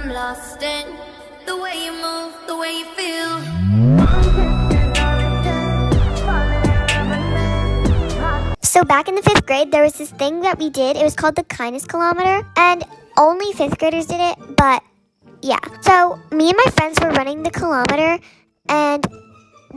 I'm lost in the way you move, the way you feel. So back in the 5th grade, there was this thing that we did. It was called the kindness kilometer, and only 5th graders did it, but yeah. So me and my friends were running the kilometer, and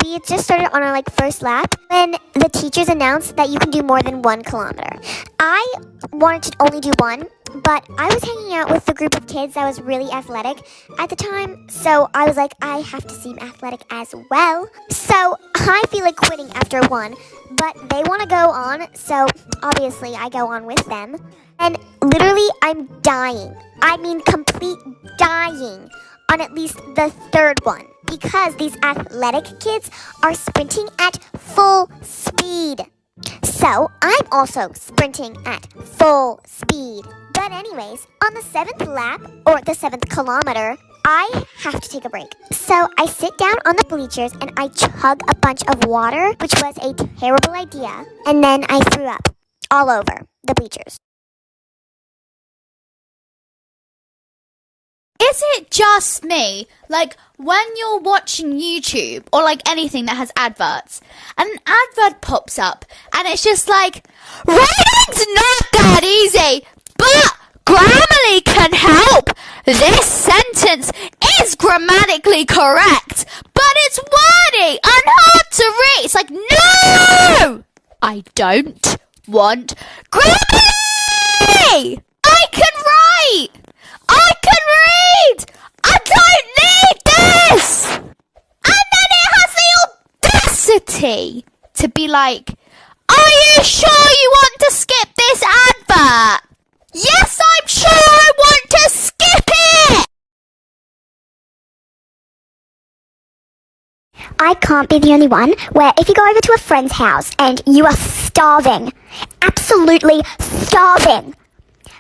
we had just started on our first lap when the teachers announced that you can do more than 1 kilometer. I wanted to only do 1, but I was hanging out with a group of kids that was really athletic at the time, so I was like, I have to seem athletic as well. So I feel like quitting after 1, but they want to go on, so obviously I go on with them. And literally, I'm dying. I mean, complete dying on at least the 3rd one, because these athletic kids are sprinting at full speed. So I'm also sprinting at full speed. But anyways, on the 7th lap, or the 7th kilometer, I have to take a break. So I sit down on the bleachers and I chug a bunch of water, which was a terrible idea. And then I threw up all over the bleachers. Is it just me? Like, when you're watching YouTube or anything that has adverts, and an advert pops up, and it's just like, writing's not that easy, but Grammarly can help. This sentence is grammatically correct, but it's wordy and hard to read. It's like, no! I don't want Grammarly! I can write! I can read! I don't need this! And then it has the audacity to be like, are you sure you want to skip this advert? Yes, I'm sure I want to skip it! I can't be the only one where if you go over to a friend's house and you are starving, absolutely starving,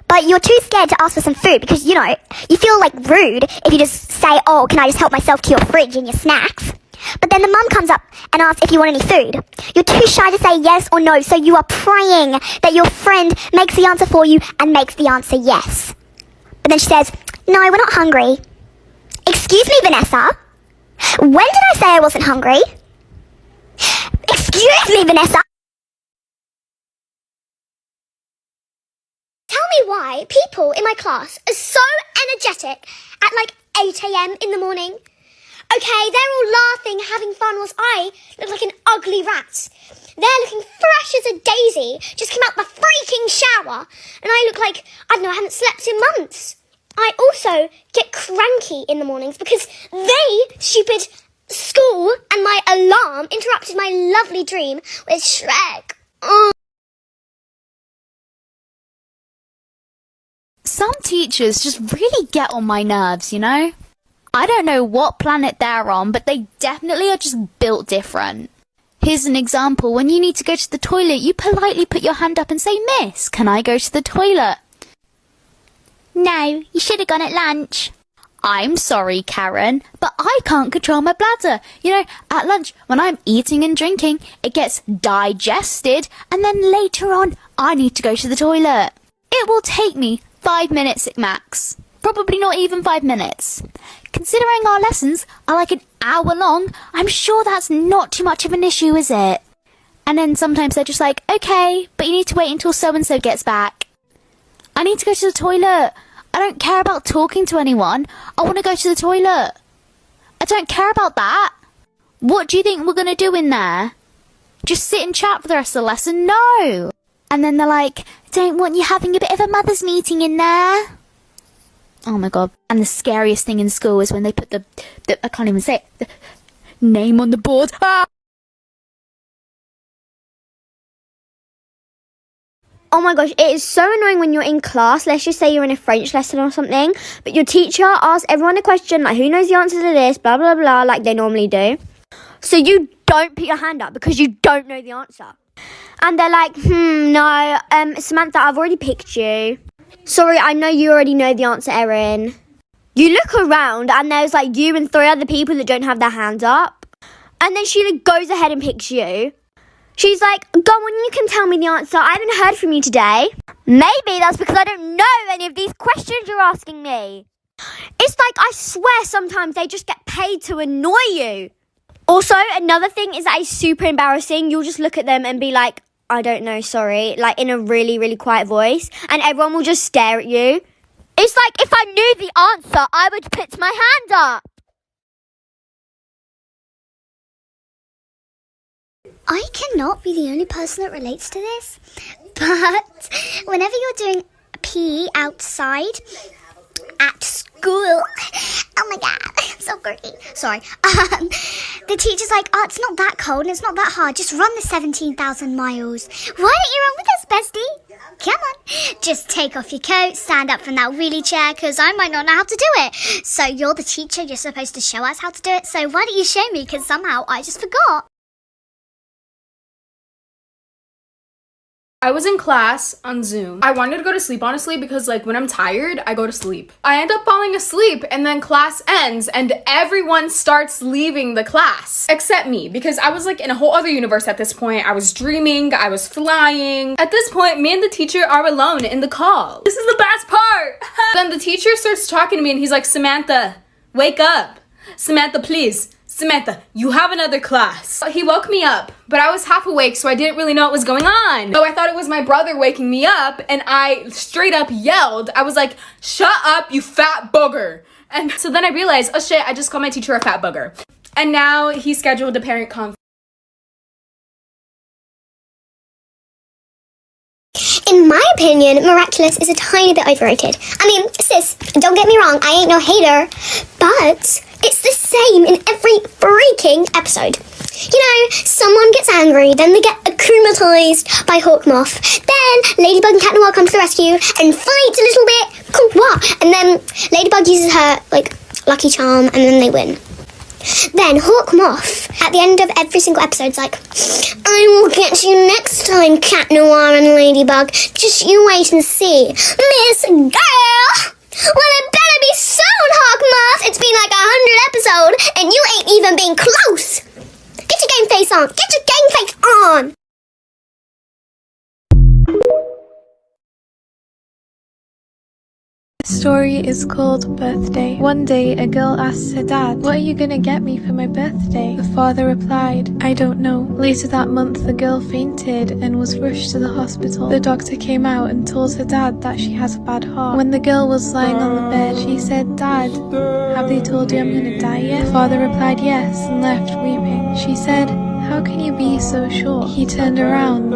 but you're too scared to ask for some food because, you feel rude if you just say, oh, can I just help myself to your fridge and your snacks? But then the mum comes up and asks if you want any food. You're too shy to say yes or no, so you are praying that your friend makes the answer for you and makes the answer yes. But then she says, no, we're not hungry. Excuse me, Vanessa. When did I say I wasn't hungry? Excuse me, Vanessa. Tell me why people in my class are so energetic at 8 a.m. in the morning. Okay, they're all laughing, having fun, whilst I look like an ugly rat. They're looking fresh as a daisy, just came out the freaking shower, and I look like, I haven't slept in months. I also get cranky in the mornings because stupid school and my alarm interrupted my lovely dream with Shrek. Some teachers just really get on my nerves, I don't know what planet they're on, but they definitely are just built different. Here's an example. When you need to go to the toilet, you politely put your hand up and say, Miss, can I go to the toilet? No, you should have gone at lunch. I'm sorry, Karen, but I can't control my bladder. At lunch, when I'm eating and drinking, it gets digested, and then later on, I need to go to the toilet. It will take me 5 minutes at max. Probably not even 5 minutes. Considering our lessons are an hour long, I'm sure that's not too much of an issue, is it? And then sometimes they're just like, okay, but you need to wait until so-and-so gets back. I need to go to the toilet. I don't care about talking to anyone. I want to go to the toilet. I don't care about that. What do you think we're going to do in there? Just sit and chat for the rest of the lesson? No. And then they're like, don't want you having a bit of a mother's meeting in there. Oh my god. And the scariest thing in school is when they put the I can't even say it, the name on the board. Ah! Oh my gosh, it is so annoying when you're in class. Let's just say you're in a French lesson or something, but your teacher asks everyone a question, who knows the answer to this, blah, blah, blah, like they normally do. So you don't put your hand up because you don't know the answer. And they're like, no, Samantha, I've already picked you. Sorry, I know you already know the answer, Erin. You look around and there's you and 3 other people that don't have their hands up. And then she goes ahead and picks you. She's like, go on, you can tell me the answer. I haven't heard from you today. Maybe that's because I don't know any of these questions you're asking me. It's like, I swear sometimes they just get paid to annoy you. Also, another thing is that it's super embarrassing. You'll just look at them and be like, I don't know, sorry, like in a really, really quiet voice, and everyone will just stare at you. It's like, if I knew the answer, I would put my hand up. I cannot be the only person that relates to this, but whenever you're doing PE outside at school, oh my god, I'm so girly. Sorry. The teacher's like, oh, it's not that cold and it's not that hard. Just run the 17,000 miles. Why don't you run with us, bestie? Come on. Just take off your coat, stand up from that wheelie chair, because I might not know how to do it. So you're the teacher, you're supposed to show us how to do it. So why don't you show me? Because somehow I just forgot. I was in class on Zoom. I wanted to go to sleep, honestly, because like when I'm tired, I go to sleep. I end up falling asleep and then class ends and everyone starts leaving the class except me, because I was like in a whole other universe at this point. I was dreaming, I was flying. At this point, me and the teacher are alone in the call. This is the best part. Then the teacher starts talking to me and he's like, Samantha, wake up. Samantha, please. Samantha, you have another class. He woke me up, but I was half awake, so I didn't really know what was going on. So I thought it was my brother waking me up, and I straight up yelled. I was like, shut up, you fat booger. And so then I realized, oh shit, I just called my teacher a fat booger. And now he scheduled a parent conference. In my opinion, Miraculous is a tiny bit overrated. I mean, sis, don't get me wrong, I ain't no hater, but it's the same in every freaking episode. You know, someone gets angry, then they get acclimatized by Hawkmoth, then Ladybug and Cat Noir come to the rescue and fight a little bit, and then Ladybug uses her, like, lucky charm, and then they win. Then Hawkmoth, at the end of every single episode, is like, I will get you next time, Cat Noir and Ladybug. Just you wait and see. Miss Girl! Well, it better be soon, Hawkmoth. It's been like 100 episodes, and you ain't even been close. Get your game face on. Get your game face on. The story is called Birthday. One day, a girl asks her dad, "What are you gonna get me for my birthday?" The father replied, "I don't know." Later that month, the girl fainted and was rushed to the hospital. The doctor came out and told her dad that she has a bad heart. When the girl was lying on the bed, she said, "Dad, have they told you I'm gonna die yet?" The father replied yes and left weeping. She said, "How can you be so sure?" He turned around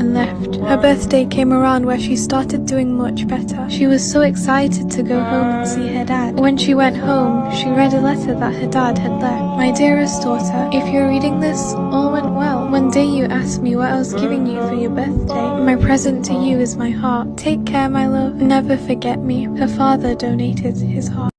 and left. Her birthday came around where she started doing much better. She was so excited to go home and see her dad. When she went home, she read a letter that her dad had left. "My dearest daughter, if you're reading this, all went well. One day you asked me what I was giving you for your birthday. My present to you is my heart. Take care, my love. Never forget me." Her father donated his heart.